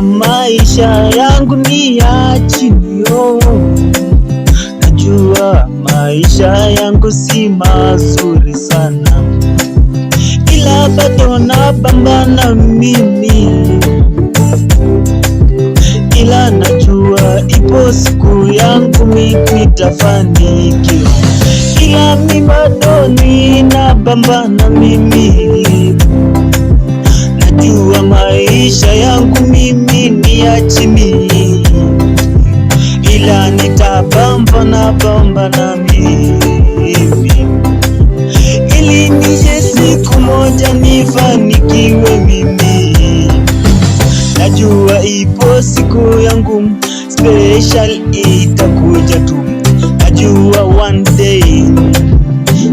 Maisha yangu ni ya chini, najua maisha yangu si mazuri sana, ila bado napambana mimi, ila najua ipo siku yangu mimi nitafanikiwa, ila mimi bado ninapambana mimi. Najua maisha yangu mimi ni ya chini, ila nitapambana mimi, ili nije siku moja nifanikiwe mimi. Najua ipo siku yangu special itakuja tu, najua one day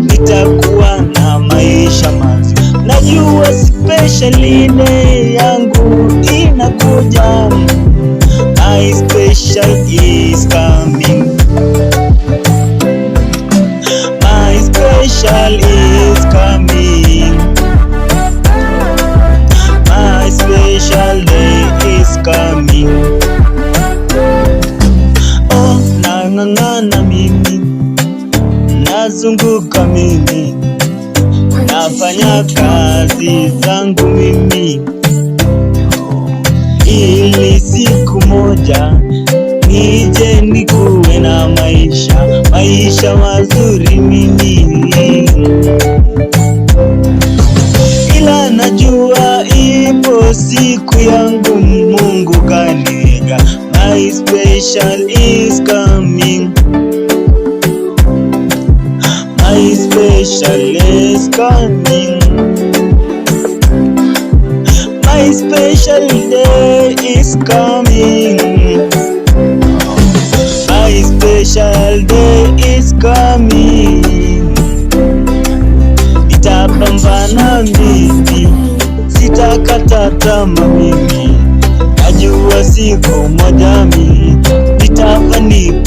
nitakuwa na maisha mazuri. Najua special day yangu inakuja, my special is coming, my special is coming, my special day is coming. Oh, nang'ang'ana mimi, nazunguka mimi, nafanya kazi zangu mimi, ili siku moja nije nikuwe na maisha mazuri mimi, ila najua ipo siku yangu Mungu kaniweka, my special is coming, my special is coming, my special day is coming, my special day is coming. Nitapambana mimi, sitakata tamaa mimi, najua siku moja mimi nitafanikiwa.